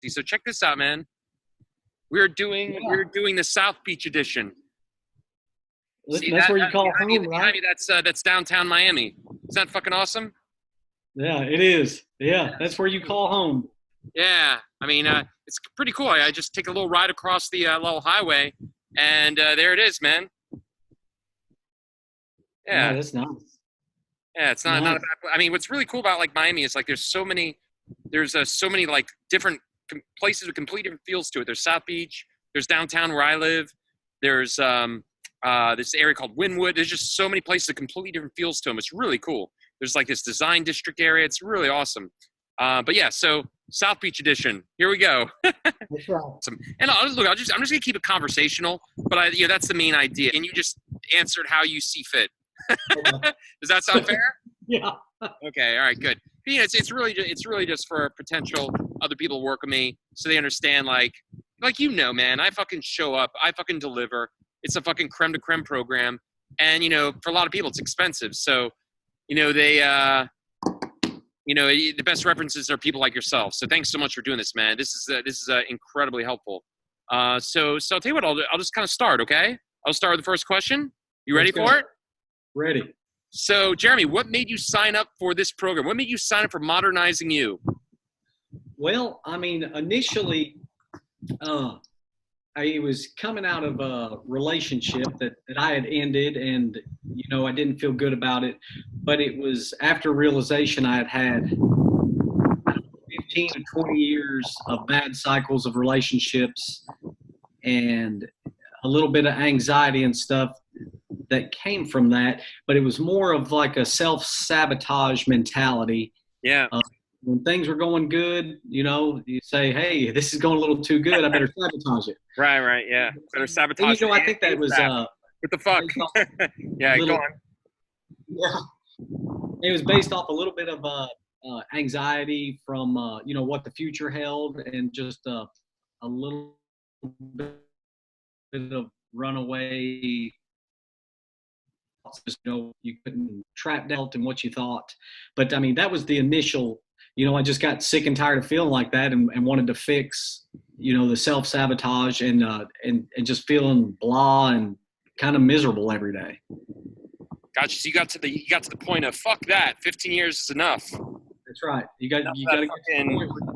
So check this out, man. We're doing the South Beach edition. Listen, See that's that, where you call home, behind right? me, that's downtown Miami. Is that fucking awesome? Yeah, it is. Yeah, that's where you call home. Yeah, I mean, it's pretty cool. I just take a little ride across the little highway, and there it is, man. Yeah, Yeah, that's nice. yeah. It's not a Nice. bad. I mean, what's really cool about like Miami is like there's so many like different places with completely different feels to it. There's South Beach. There's downtown where I live. There's this area called Wynwood. There's just so many places with completely different feels to them. It's really cool. There's like this design district area. It's really awesome. But yeah, so South Beach edition. Here we go. That's right. Awesome. And I'm just gonna keep it conversational, but that's the main idea. And you just answered how you see fit. Okay. Does that sound fair? Yeah. Okay, all right, good. Yeah, it's really just for potential other people to work with me, so they understand man. I fucking show up, I fucking deliver. It's a fucking creme de creme program, and for a lot of people, it's expensive. So, they the best references are people like yourself. So thanks so much for doing this, man. This is incredibly helpful. So I'll tell you what, I'll just kind of start, okay? I'll start with the first question. You ready Let's go. for it? Ready. So, Jeremy, what made you sign up for this program? What made you sign up for Modernizing You? Well, I mean, initially, I was coming out of a relationship that I had ended, and I didn't feel good about it. But it was after realization I had 15 to 20 years of bad cycles of relationships and a little bit of anxiety and stuff that came from that. But it was more of like a self-sabotage mentality. Yeah. When things were going good, you say, hey, this is going a little too good. I better sabotage it. Right, yeah. Better sabotage I think that was what the fuck? Yeah, go on. Yeah, it was based off a little bit of anxiety from what the future held, and just a little bit of runaway. Just you couldn't trap dealt in what you thought, but I mean that was the initial. I just got sick and tired of feeling like that, and wanted to fix the self sabotage and just feeling blah and kind of miserable every day. Gotcha. So you got to the point of fuck that. 15 years is enough. That's right. You got to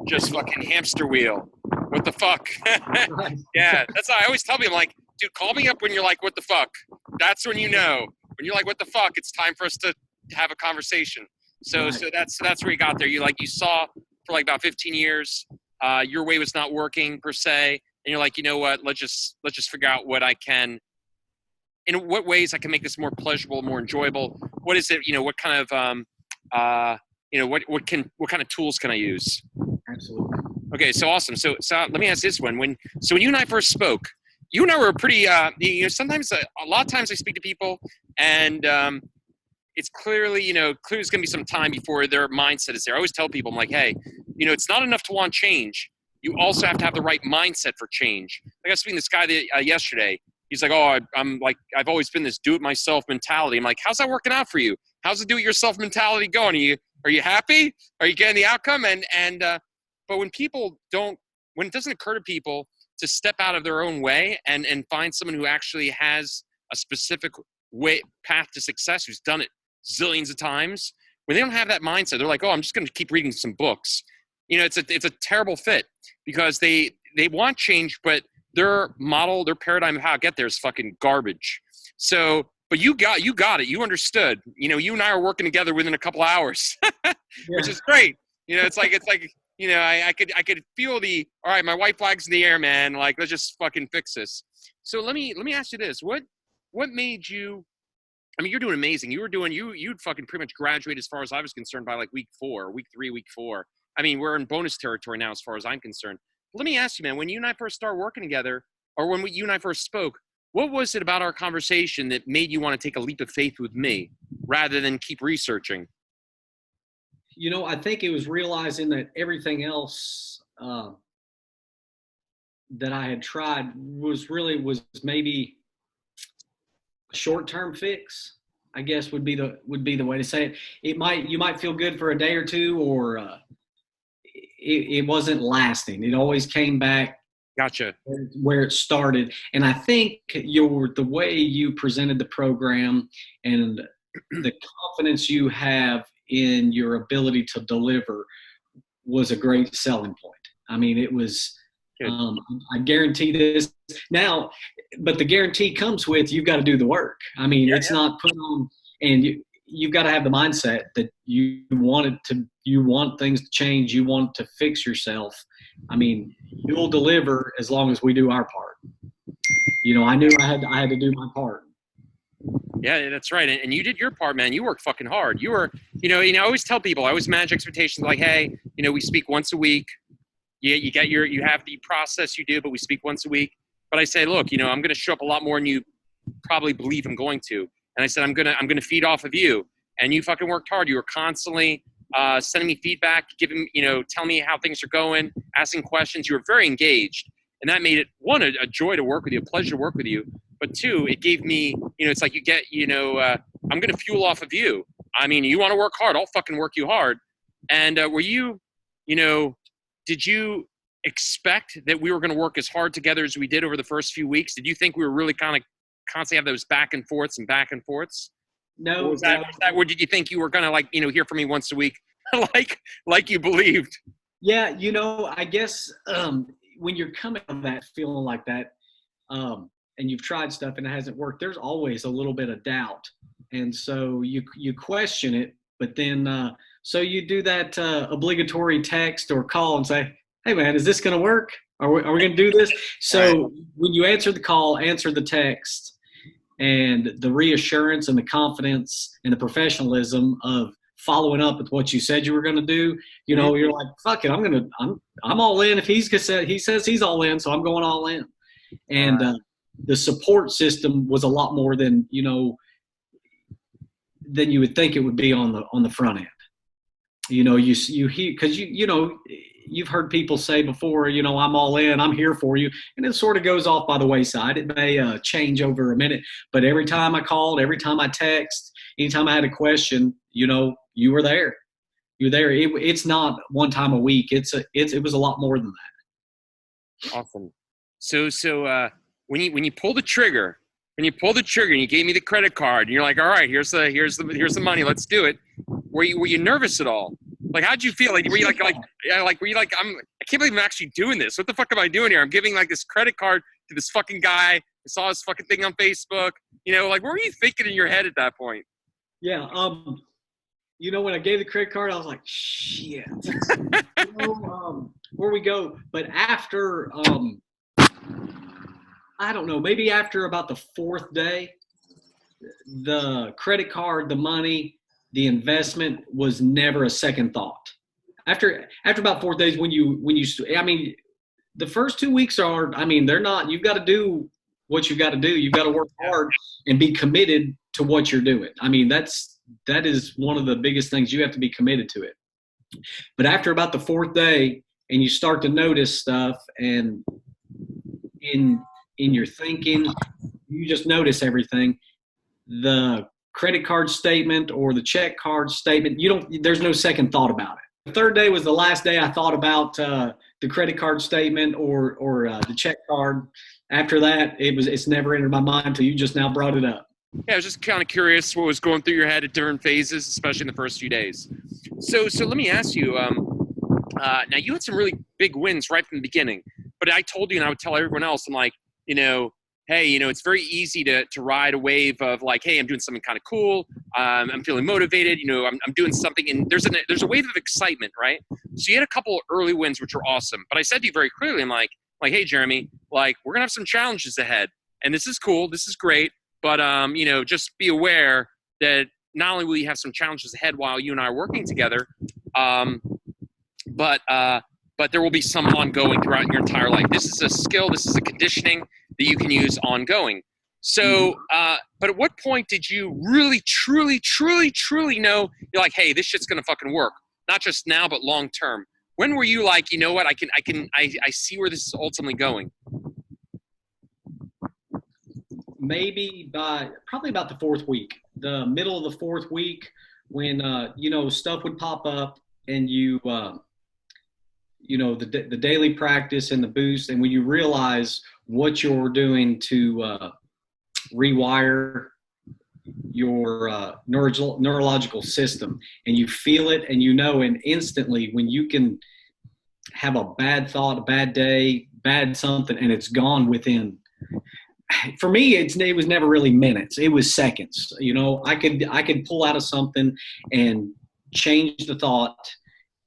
just fucking hamster wheel. What the fuck? Right. Yeah, that's how I always tell people. I'm like, dude, call me up when you're like, what the fuck? That's when when you're like, what the fuck? It's time for us to have a conversation. So Right. so that's where you got there. You saw for like about 15 years, your way was not working per se, and you're like, you know what? Let's just figure out what I can. In what ways I can make this more pleasurable, more enjoyable? What is it? What kind of what kind of tools can I use? Absolutely. Okay, so awesome. So let me ask this one. When you and I first spoke, you and I were pretty. Sometimes a lot of times I speak to people, and it's clearly there's going to be some time before their mindset is there. I always tell people, I'm like, hey, it's not enough to want change. You also have to have the right mindset for change. Like I was speaking to this guy yesterday. He's like, oh, I'm like, I've always been this do-it-myself mentality. I'm like, how's that working out for you? How's the do-it-yourself mentality going? Are you happy? Are you getting the outcome? But when it doesn't occur to people to step out of their own way and find someone who actually has a specific path to success, who's done it zillions of times, when they don't have that mindset, they're like, oh, I'm just going to keep reading some books. It's a terrible fit, because they want change, but their paradigm of how to get there is fucking garbage. So, but you got it. You understood. You and I are working together within a couple hours, which is great. It's like I could feel all right, my white flag's in the air, man. Like, let's just fucking fix this. So let me ask you this: what made you? I mean, you're doing amazing. You'd fucking pretty much graduate as far as I was concerned by like week 3, week 4. I mean, we're in bonus territory now as far as I'm concerned. Let me ask you, man, when you and I first started working together, or when you and I first spoke, what was it about our conversation that made you want to take a leap of faith with me rather than keep researching? I think it was realizing that everything else that I had tried was maybe a short-term fix, I guess would be the way to say it. You might feel good for a day or two, or it wasn't lasting. It always came back Gotcha. where it started. And I think the way you presented the program and the confidence you have in your ability to deliver was a great selling point. I mean, it was. I guarantee this now, but the guarantee comes with you've got to do the work. I mean, Yeah, it's not put on, and you've got to have the mindset that you want things to change, you want to fix yourself. I mean, you'll deliver as long as we do our part. You know, I knew I had to do my part. Yeah, that's right. And you did your part, man. You worked fucking hard. You were, I always tell people, I always manage expectations like, hey, we speak once a week. Yeah, you have the process you do, but we speak once a week. But I say, look, I'm going to show up a lot more than you probably believe I'm going to. And I said, I'm gonna feed off of you. And you fucking worked hard. You were constantly sending me feedback, giving, telling me how things are going, asking questions. You were very engaged, and that made it one a joy to work with you, a pleasure to work with you. But two, it gave me, it's like you get, I'm gonna fuel off of you. I mean, you want to work hard, I'll fucking work you hard. And were you, did you expect that we were going to work as hard together as we did over the first few weeks? Did you think we were really kind of constantly have those back and forths? No. Or was that, or did you think you were going to hear from me once a week, like you believed? Yeah, I guess when you're coming from that feeling like that, and you've tried stuff and it hasn't worked, there's always a little bit of doubt, and so you question it. But then, so you do that obligatory text or call and say, "Hey, man, is this going to work? Are we going to do this?" So when you answer the call, answer the text, and the reassurance and the confidence and the professionalism of following up with what you said you were going to do, you're like, "Fuck it, I'm all in." If he says he's all in, so I'm going all in. And the support system was a lot more than than you would think it would be on the front end. You hear, because you've heard people say before, I'm all in, I'm here for you, and it sort of goes off by the wayside. It may change over a minute, but every time I called, every time I text, anytime I had a question, you were there. You're there. It's not one time a week. It was a lot more than that. Awesome. So when you pull the trigger, and you gave me the credit card, and you're like, all right, here's the money, let's do it. Were you nervous at all? Like, how'd you feel? Like, were you like, were you like, I can't believe I'm actually doing this. What the fuck am I doing here? I'm giving like this credit card to this fucking guy. I saw his fucking thing on Facebook. Like, what were you thinking in your head at that point? Yeah. When I gave the credit card, I was like, shit. Where we go? But after, I don't know, maybe after about the fourth day, the credit card, the money, the investment was never a second thought. After about 4 days, the first 2 weeks they're not, you've got to do what you've got to do. You've got to work hard and be committed to what you're doing. I mean, that is one of the biggest things. You have to be committed to it. But after about the fourth day, and you start to notice stuff, and in your thinking, you just notice everything. The credit card statement or the check card statement, there's no second thought about it. The third day was the last day I thought about the credit card statement or the check card. After that, it's never entered my mind until you just now brought it up. Yeah, I was just kind of curious what was going through your head at different phases, especially in the first few days. So let me ask you, now you had some really big wins right from the beginning, but I told you, and I would tell everyone else, I'm like, hey, it's very easy to ride a wave of like, hey, I'm doing something kind of cool. I'm feeling motivated. I'm doing something, and there's a wave of excitement, right? So you had a couple early wins, which were awesome. But I said to you very clearly, I'm like, hey, Jeremy, like, we're gonna have some challenges ahead, and this is cool, this is great, but just be aware that not only will you have some challenges ahead while you and I are working together, but there will be some ongoing throughout your entire life. This is a skill, this is a conditioning that you can use ongoing. So, but at what point did you really, truly, truly, truly know, you're like, hey, this shit's gonna fucking work? Not just now, but long term. When were you like, you know what, I see where this is ultimately going? Maybe probably about the fourth week, the middle of the fourth week, when stuff would pop up, and the daily practice and the boost, and when you realize what you're doing to rewire your neurological system, and you feel it, and and instantly when you can have a bad thought, a bad day, bad something, and it's gone within. For me, it was never really minutes. It was seconds. I could pull out of something and change the thought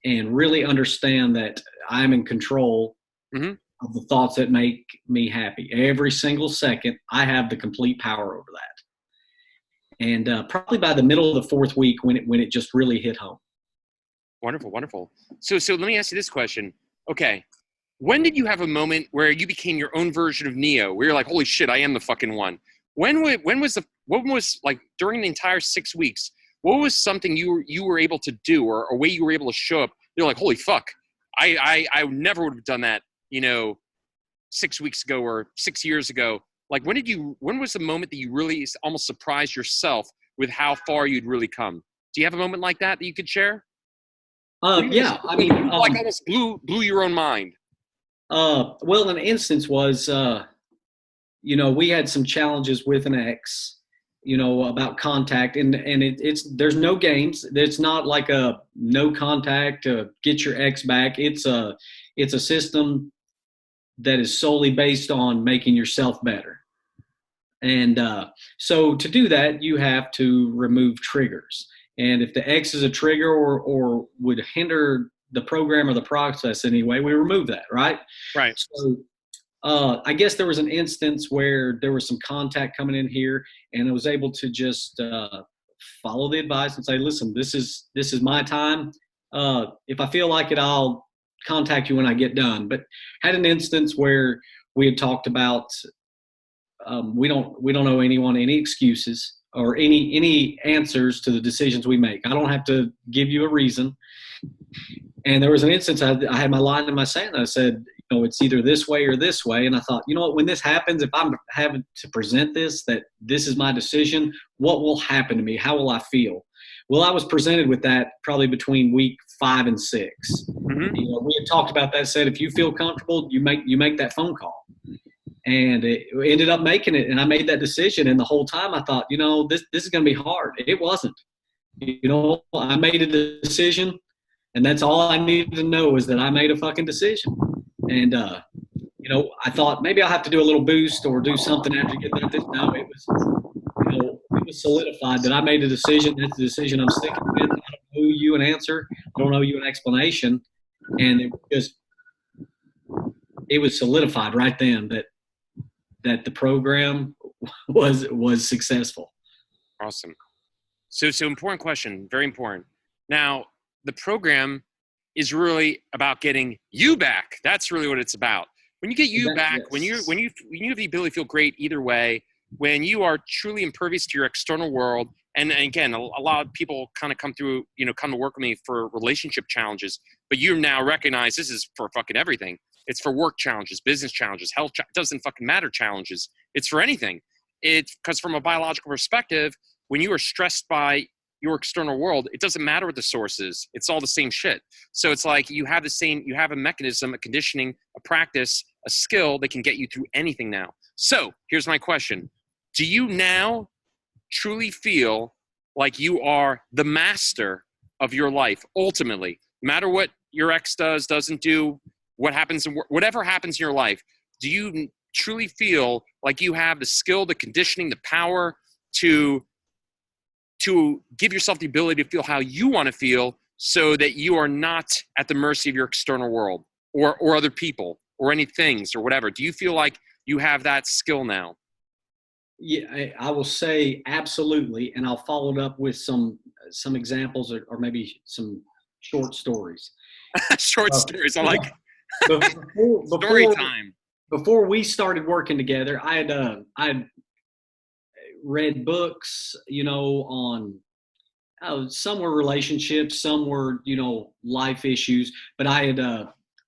and really understand that I'm in control Mm-hmm. of the thoughts that make me happy. Every single second, I have the complete power over that. And probably by the middle of the fourth week, when it just really hit home. Wonderful, wonderful. So let me ask you this question. Okay, when did you have a moment where you became your own version of Neo, where you're like, holy shit, I am the fucking one? What was like during the entire 6 weeks? What was something you were able to do, or a way you were able to show up? You're like, holy fuck, I never would have done that, 6 weeks ago or 6 years ago. Like, when was the moment that you really almost surprised yourself with how far you'd really come? Do you have a moment like that you could share? Yeah, I mean, like almost blew your own mind. well, an instance was, we had some challenges with an ex, about contact, and there's no games. It's not like a no contact to get your ex back. It's a system that is solely based on making yourself better. And so to do that, you have to remove triggers. And if the X is a trigger or would hinder the program or the process anyway, we remove that, right? Right. So I guess there was an instance where there was some contact coming in here, and I was able to just follow the advice and say, listen, this is my time. If I feel like it, I'll contact you when I get done. But had an instance where we had talked about we don't owe anyone any excuses or any answers to the decisions we make. I don't have to give you a reason. And there was an instance I had my line in my sand. I said, it's either this way or this way. And I thought, what, when this happens, if I'm having to present that this is my decision, what will happen to me? How will I feel? Well, I was presented with that probably between week 5 and 6. Mm-hmm. We had talked about that, said, if you feel comfortable, you make that phone call. And it ended up making it, and I made that decision. And the whole time I thought, this is going to be hard. It wasn't. I made a decision, and that's all I needed to know is that I made a fucking decision. And I thought maybe I'll have to do a little boost or do something after you get done with this. No, it was solidified that I made a decision. That's the decision I'm sticking with. I don't owe you an answer. I don't owe you an explanation. And it was solidified right then that the program was successful. Awesome. So important question, very important. Now, the program is really about getting you back. That's really what it's about. When you get you back, yes. when you have the ability to feel great either way, when you are truly impervious to your external world, and again, a lot of people kind of come to work with me for relationship challenges, but you now recognize this is for fucking everything. It's for work challenges, business challenges, health doesn't fucking matter challenges. It's for anything. It's because from a biological perspective, when you are stressed by your external world, it doesn't matter what the source is. It's all the same shit. So it's like you have a mechanism, a conditioning, a practice, a skill that can get you through anything now. So here's my question. Do you now truly feel like you are the master of your life ultimately? No matter what your ex does, doesn't do, whatever happens in your life, do you truly feel like you have the skill, the conditioning, the power to give yourself the ability to feel how you want to feel so that you are not at the mercy of your external world or other people or any things or whatever? Do you feel like you have that skill now? Yeah, I will say absolutely. And I'll follow it up with some examples or maybe some short stories. Stories. I like before, story time. Before we started working together, I had read books, on some were relationships, some were, life issues, but I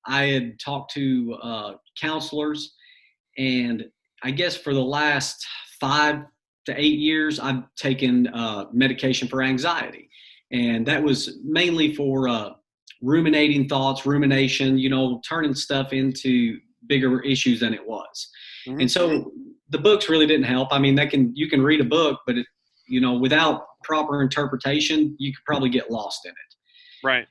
had talked to counselors, and I guess for the last 5 to 8 years, I've taken medication for anxiety, and that was mainly for ruminating thoughts, rumination, turning stuff into bigger issues than it was. Mm-hmm. And so the books really didn't help. I mean, you can read a book, but without proper interpretation, you could probably get lost in it. Right.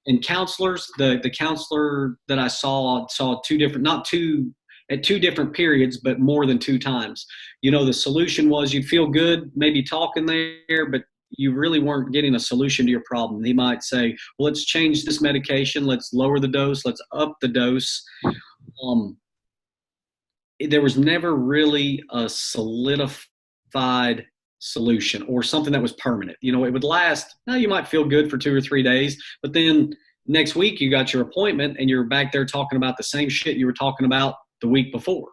And counselors, the counselor that I saw at two different periods, but more than two times. The solution was you'd feel good maybe talking there, but you really weren't getting a solution to your problem. He might say, well, let's change this medication. Let's lower the dose. Let's up the dose. There was never really a solidified solution or something that was permanent. It would last. You might feel good for 2 or 3 days, but then next week you got your appointment and you're back there talking about the same shit you were talking about the week before.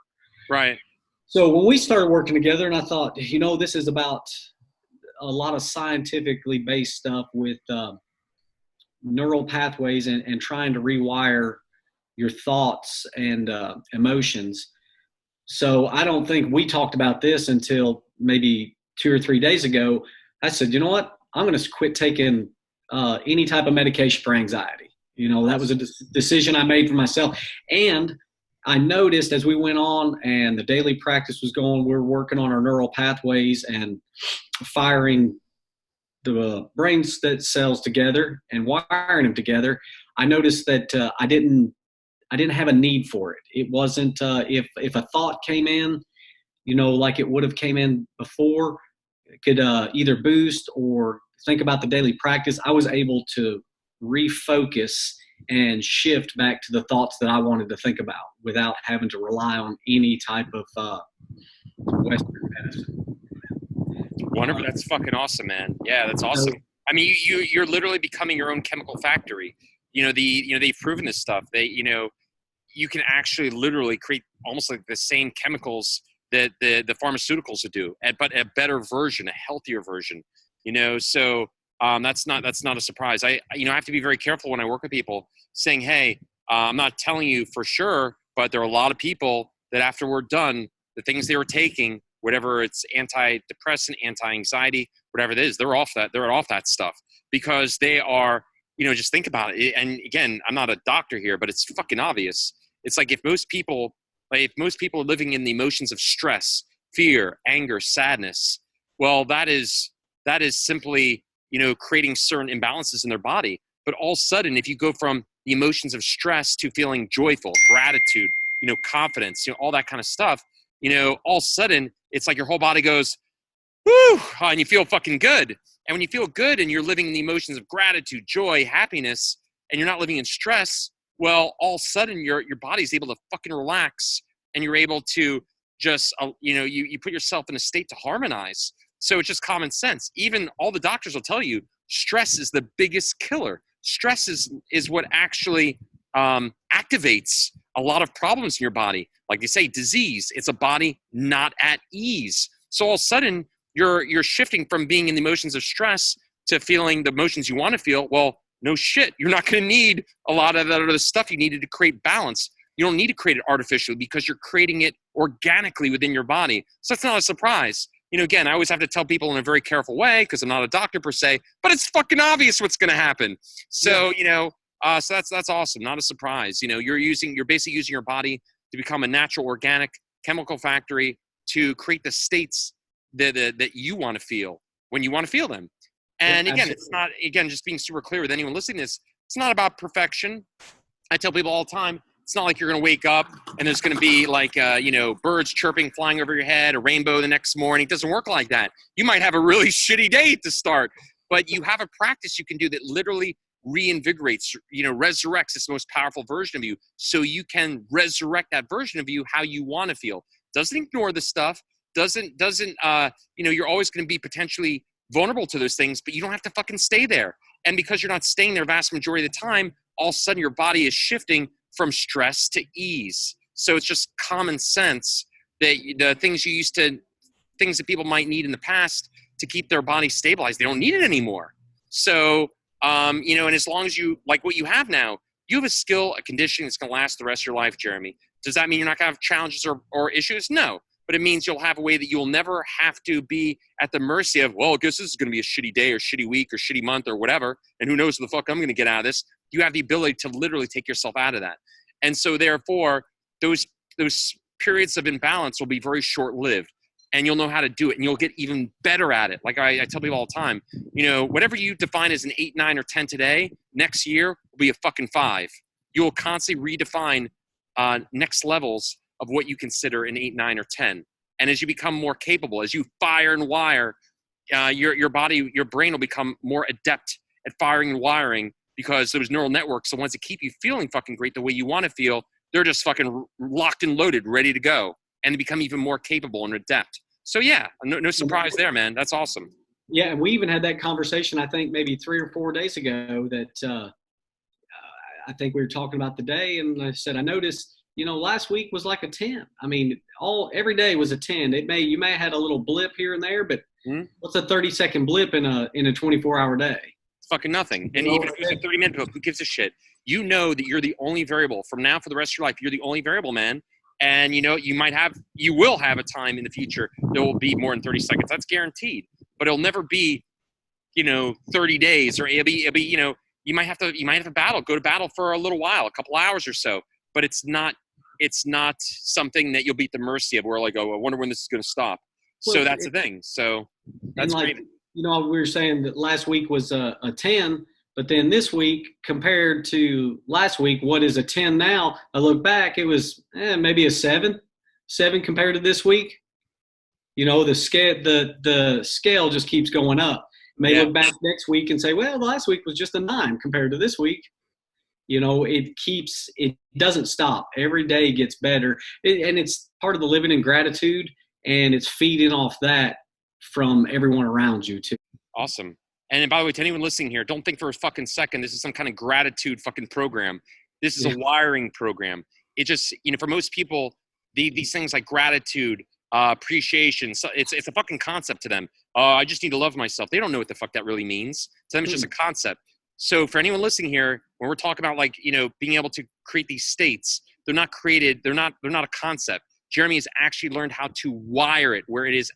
Right. So when we started working together, and I thought, this is about a lot of scientifically based stuff with neural pathways and trying to rewire your thoughts and emotions. So I don't think we talked about this until maybe 2 or 3 days ago. I said, you know what? I'm going to quit taking any type of medication for anxiety. That was a decision I made for myself. And I noticed as we went on and the daily practice was going, we were working on our neural pathways and firing the brain cells together and wiring them together. I noticed that I didn't have a need for it. It wasn't if a thought came in, like it would have came in before, it could either boost or think about the daily practice. I was able to refocus and shift back to the thoughts that I wanted to think about without having to rely on any type of Western medicine. Wonderful. That's fucking awesome, man. Yeah, that's awesome. I mean, you're literally becoming your own chemical factory. They've proven this stuff. You can actually literally create almost like the same chemicals that the pharmaceuticals would do, but a better version, a healthier version. So that's not a surprise. I have to be very careful when I work with people, saying, hey, I'm not telling you for sure, but there are a lot of people that after we're done, the things they were taking, whatever it's antidepressant, anti-anxiety, whatever it is, they're off that stuff because they are, just think about it. And again, I'm not a doctor here, but it's fucking obvious. It's like if most people are living in the emotions of stress, fear, anger, sadness, well, that is simply, creating certain imbalances in their body. But all of a sudden, if you go from the emotions of stress to feeling joyful, gratitude, confidence, all that kind of stuff, all of a sudden it's like your whole body goes, woo, and you feel fucking good. And when you feel good and you're living in the emotions of gratitude, joy, happiness, and you're not living in stress, well, all of a sudden your body's able to fucking relax and you're able to just, you put yourself in a state to harmonize. So it's just common sense. Even all the doctors will tell you stress is the biggest killer. Stress is what actually activates a lot of problems in your body. Like they say, disease, it's a body not at ease. So all of a sudden you're shifting from being in the emotions of stress to feeling the emotions you want to feel. Well, no shit. You're not going to need a lot of that other stuff you needed to create balance. You don't need to create it artificially because you're creating it organically within your body. So it's not a surprise. Again, I always have to tell people in a very careful way because I'm not a doctor per se, but it's fucking obvious what's going to happen. So, so that's awesome. Not a surprise. You're basically using your body to become a natural organic chemical factory to create the states that you want to feel when you want to feel them. And again, it's not, just being super clear with anyone listening to this, it's not about perfection. I tell people all the time, it's not like you're going to wake up and there's going to be like, birds chirping, flying over your head, a rainbow the next morning. It doesn't work like that. You might have a really shitty day to start, but you have a practice you can do that literally reinvigorates, resurrects this most powerful version of you. So you can resurrect that version of you how you want to feel. Doesn't ignore the stuff. Doesn't you're always going to be potentially vulnerable to those things, but you don't have to fucking stay there. And because you're not staying there vast majority of the time, all of a sudden your body is shifting from stress to ease. So it's just common sense that the things that people might need in the past to keep their body stabilized, they don't need it anymore. So, and as long as you like what you have now, you have a skill, a condition that's going to last the rest of your life, Jeremy. Does that mean you're not going to have challenges or issues? No. But it means you'll have a way that you'll never have to be at the mercy of, well, I guess this is going to be a shitty day or shitty week or shitty month or whatever, and who knows what the fuck I'm going to get out of this. you have the ability to literally take yourself out of that. And so therefore, those periods of imbalance will be very short-lived, and you'll know how to do it, and you'll get even better at it. Like I tell people all the time, whatever you define as an 8, 9, or 10 today, next year will be a fucking 5. You will constantly redefine next levels of what you consider an 8, 9, or 10. And as you become more capable, as you fire and wire, your body, your brain will become more adept at firing and wiring, because those neural networks, the ones that keep you feeling fucking great the way you want to feel, they're just fucking locked and loaded, ready to go. And they become even more capable and adept. So yeah, no surprise there, man. That's awesome. Yeah, and we even had that conversation, I think, maybe 3 or 4 days ago that I think we were talking about the day, and I said, I noticed, last week was like a 10. I mean, every day was a 10. You may have had a little blip here and there, but what's a 30-second blip in a 24-hour day? It's fucking nothing. And even if it's a 30-minute book, who gives a shit? You know that you're the only variable. From now for the rest of your life, you're the only variable, man. And you will have a time in the future that will be more than 30 seconds. That's guaranteed. But it'll never be, 30 days, or it'll be, you might have to battle, go to battle for a little while, a couple hours or so. But it's not something that you'll be at the mercy of, where like, oh, I wonder when this is going to stop. So that's the thing. So that's great. We were saying that last week was a 10, but then this week compared to last week, what is a 10 now? I look back, it was maybe a 7 compared to this week. The scale just keeps going up. Look back next week and say, well, last week was just a 9 compared to this week. It doesn't stop. Every day gets better. And it's part of the living in gratitude, and it's feeding off that from everyone around you too. Awesome. And by the way, to anyone listening here, don't think for a fucking second this is some kind of gratitude fucking program. This is a wiring program. It just, for most people, these things like gratitude, appreciation, so it's a fucking concept to them. I just need to love myself. They don't know what the fuck that really means. To them, it's just a concept. So for anyone listening here, when we're talking about being able to create these states, they're not created. They're not a concept. Jeremy has actually learned how to wire it, where it is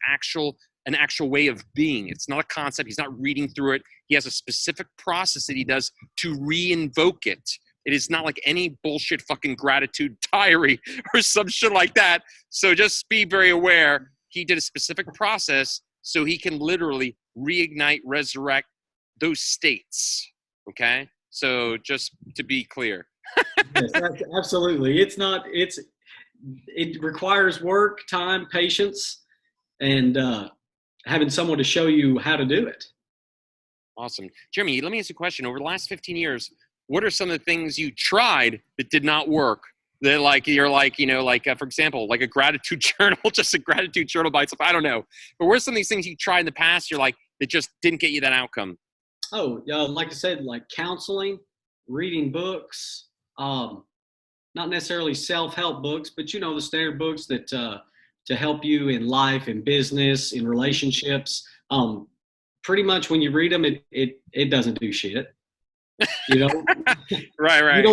an actual way of being. It's not a concept. He's not reading through it. He has a specific process that he does to re-invoke it. It is not like any bullshit fucking gratitude diary or some shit like that. So just be very aware. He did a specific process so he can literally reignite, resurrect those states. Okay? So just to be clear. Yes, absolutely. It requires work, time, patience, and having someone to show you how to do it. Awesome. Jeremy, let me ask you a question. Over the last 15 years, what are some of the things you tried that did not work? That for example, like a gratitude journal, just a gratitude journal by itself. I don't know. But what are some of these things you tried in the past, that just didn't get you that outcome? Oh, like I said, like counseling, reading books, not necessarily self-help books, but the standard books that to help you in life, in business, in relationships. Pretty much when you read them, it doesn't do shit. Right.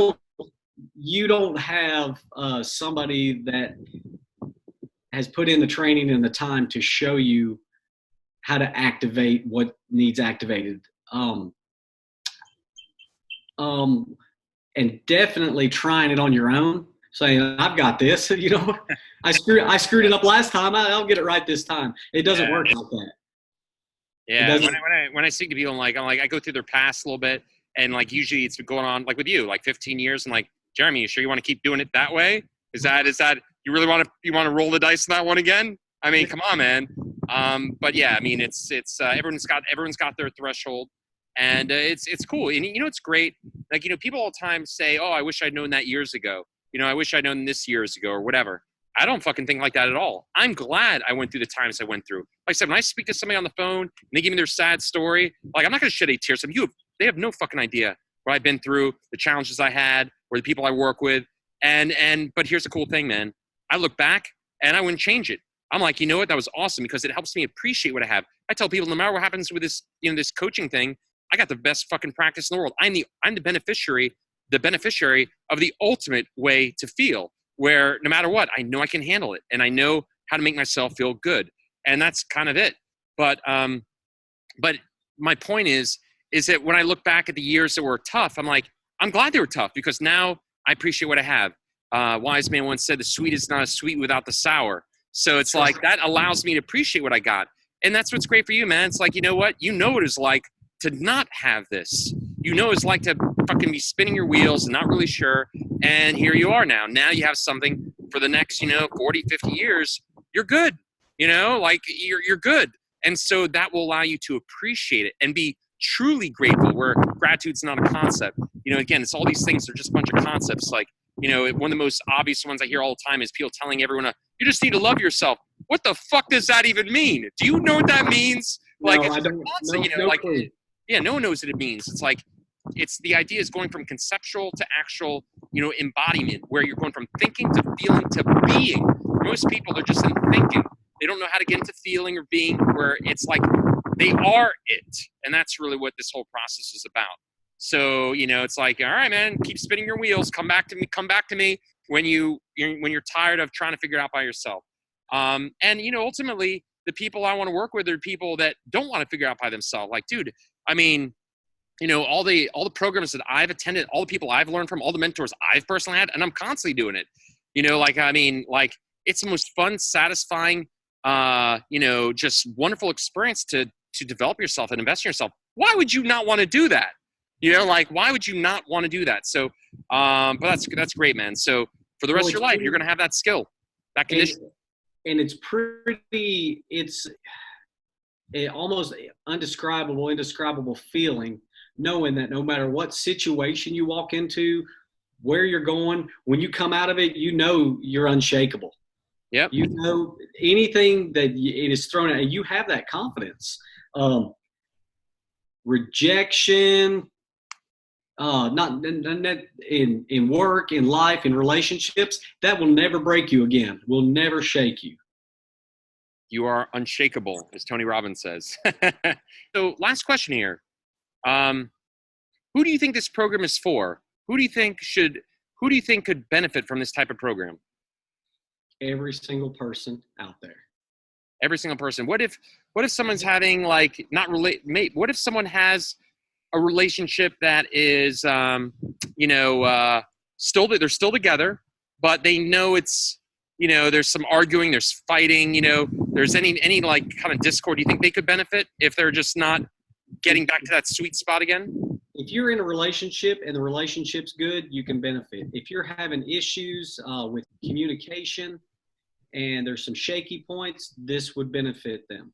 You don't have somebody that has put in the training and the time to show you how to activate what needs activated. And definitely trying it on your own, saying, I've got this, I screwed it up last time. I'll get it right this time. It doesn't work like that. Yeah. When I speak to people, I go through their past a little bit, and usually it's been going on with you, 15 years, and Jeremy, you sure you want to keep doing it that way? Is that you really want to roll the dice on that one again? I mean, come on, man. But yeah, I mean, it's everyone's got their threshold, and it's cool. And it's great. People all the time say, "Oh, I wish I'd known that years ago." I wish I'd known this years ago or whatever. I don't fucking think like that at all. I'm glad I went through the times I went through. Like I said, when I speak to somebody on the phone and they give me their sad story, I'm not going to shed any tears. They have no fucking idea what I've been through, the challenges I had, or the people I work with. But here's the cool thing, man. I look back and I wouldn't change it. I'm like, you know what? That was awesome because it helps me appreciate what I have. I tell people, no matter what happens with this, this coaching thing, I got the best fucking practice in the world. I'm the beneficiary of the ultimate way to feel, where no matter what, I know I can handle it and I know how to make myself feel good. And that's kind of it. But my point is that when I look back at the years that were tough, I'm like, I'm glad they were tough because now I appreciate what I have. Wise man once said, the sweet is not as sweet without the sour. So it's like that allows me to appreciate what I got. And that's what's great for you, man. It's like, you know what? You know what it's like to not have this. You know what it's like to fucking be spinning your wheels and not really sure. And here you are now. Now you have something for the next, 40, 50 years. You're good. Like you're good. And so that will allow you to appreciate it and be truly grateful, where gratitude's not a concept. Again, it's all these things. They're just a bunch of concepts. Like, one of the most obvious ones I hear all the time is people telling everyone, you just need to love yourself. What the fuck does that even mean? Do you know what that means? Like, No, it's I don't. No clue. yeah, no one knows what it means. It's like, it's the idea is going from conceptual to actual, embodiment, where you're going from thinking to feeling to being. Most people, they're just in thinking. They don't know how to get into feeling or being, where it's like they are it. And that's really what this whole process is about. So, it's like, all right, man, keep spinning your wheels. Come back to me when you're tired of trying to figure it out by yourself. And, ultimately, the people I want to work with are people that don't want to figure it out by themselves. Like, dude, I mean, all the programs that I've attended, all the people I've learned from, all the mentors I've personally had, and I'm constantly doing it. It's the most fun, satisfying, just wonderful experience to develop yourself and invest in yourself. Why would you not want to do that? Why would you not want to do that? So, but that's great, man. So for the rest of your life, you're going to have that skill, that condition. And it's almost indescribable feeling, knowing that no matter what situation you walk into, where you're going, when you come out of it, you're unshakable. Yep. Anything that it is thrown at you, have that confidence. Rejection, not in work, in life, in relationships, that will never break you again. Will never shake you. You are unshakable, as Tony Robbins says. So last question here. Who do you think this program is for? Who do you think could benefit from this type of program? Every single person out there. Every single person. What if someone's having what if someone has a relationship that is, they're still together, but they know it's, there's some arguing, there's fighting, there's any like kind of discord. Do you think they could benefit if they're just not getting back to that sweet spot again? If you're in a relationship and the relationship's good, you can benefit. If you're having issues with communication and there's some shaky points, this would benefit them.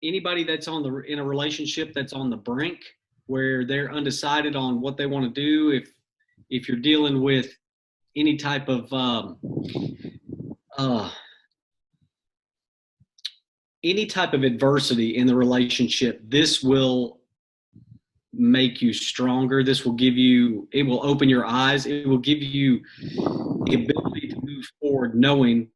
Anybody that's in a relationship that's on the brink, where they're undecided on what they want to do, if you're dealing with any type of adversity in the relationship, this will make you stronger. It will open your eyes. It will give you the ability to move forward knowing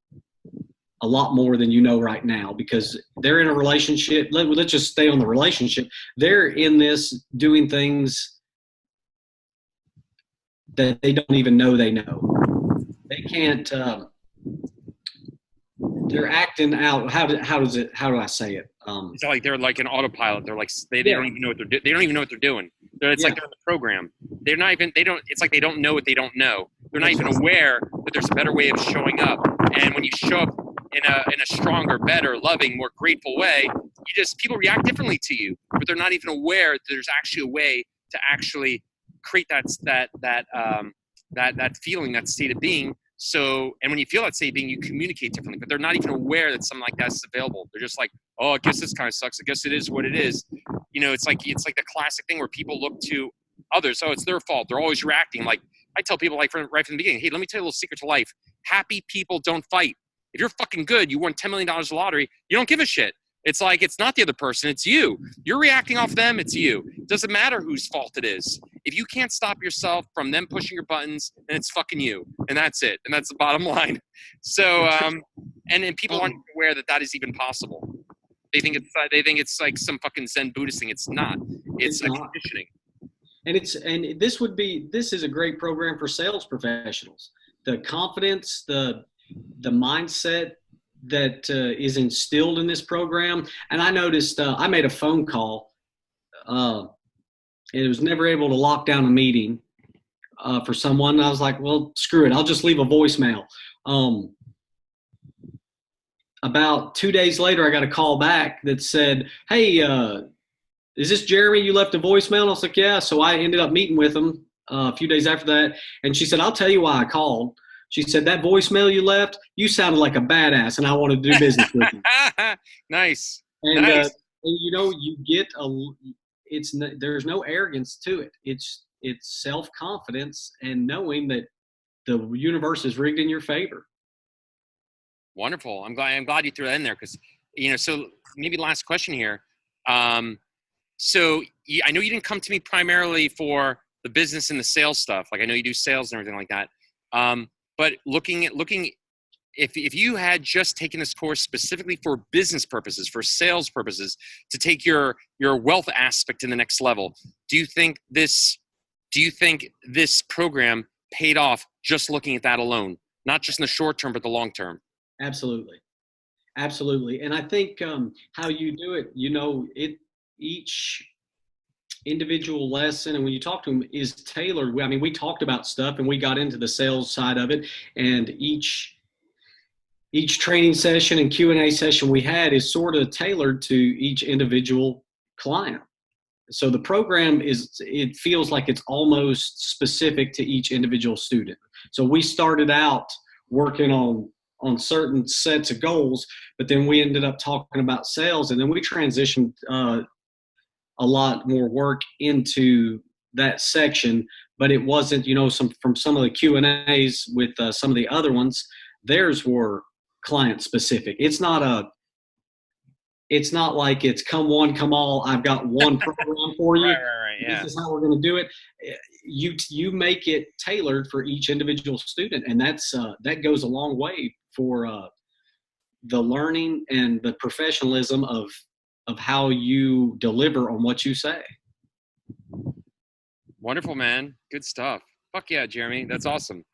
a lot more than you know right now, because they're in a relationship. Let's just stay on the relationship. They're in this doing things that they don't even know they know. They can't, they're acting out. How do I say it? It's like they're like an autopilot. They're like, they don't even know what they're doing. They don't even know what they're doing. It's like they're in the program. It's like they don't know what they don't know. They're not even aware that there's a better way of showing up. And when you show up in a stronger, better, loving, more grateful way, people react differently to you, but they're not even aware that there's actually a way to actually create that feeling, that state of being. So, and when you feel that state of being, you communicate differently, but they're not even aware that something like that is available. They're just like, oh, I guess this kind of sucks. I guess it is what it is. It's like the classic thing where people look to others. Oh, it's their fault. They're always reacting. Like I tell people, like right from the beginning, hey, let me tell you a little secret to life. Happy people don't fight. If you're fucking good, you won $10 million in the lottery, you don't give a shit. It's like, it's not the other person, it's you. You're reacting off them, it's you. It doesn't matter whose fault it is. If you can't stop yourself from them pushing your buttons, then it's fucking you. And that's it. And that's the bottom line. So, and then people aren't aware that is even possible. They think it's like some fucking Zen Buddhist thing. It's not. It's a conditioning. And this is a great program for sales professionals. The confidence, the mindset that is instilled in this program. And I noticed I made a phone call It was never able to lock down a meeting for someone. I was like, well, screw it. I'll just leave a voicemail. Um, about 2 days later, I got a call back that said, hey, is this Jeremy? You left a voicemail? And I was like, yeah. So I ended up meeting with him a few days after that. And she said, I'll tell you why I called. She said, that voicemail you left, you sounded like a badass and I want to do business with you. Nice, And nice. you know, you get it's there's no arrogance to it. It's self-confidence and knowing that the universe is rigged in your favor. Wonderful. I'm glad you threw that in there because So maybe last question here. Um, I know you didn't come to me primarily for the business and the sales stuff. Like I know you do sales and everything like that. But looking if you had just taken this course specifically for business purposes, for sales purposes, to take your wealth aspect to the next level, do you think this program paid off just looking at that alone, not just in the short term but the long term? Absolutely. Absolutely. And I think how you do it, you know, each individual lesson and when you talk to them is tailored. I mean, we talked about stuff and we got into the sales side of it, and each training session and Q&A session we had is sort of tailored to each individual client. So the program it feels like it's almost specific to each individual student. So we started out working on certain sets of goals, but then we ended up talking about sales, and then we transitioned a lot more work into that section. But it wasn't, you know, some of the Q&As with some of the other ones, theirs were client specific. It's not like it's come one, come all. I've got one program for Right, you. right, right. This Yeah. is how we're going to do it. You make it tailored for each individual student, and that goes a long way for the learning and the professionalism of how you deliver on what you say. Wonderful, man. Good stuff. Fuck yeah, Jeremy. That's awesome.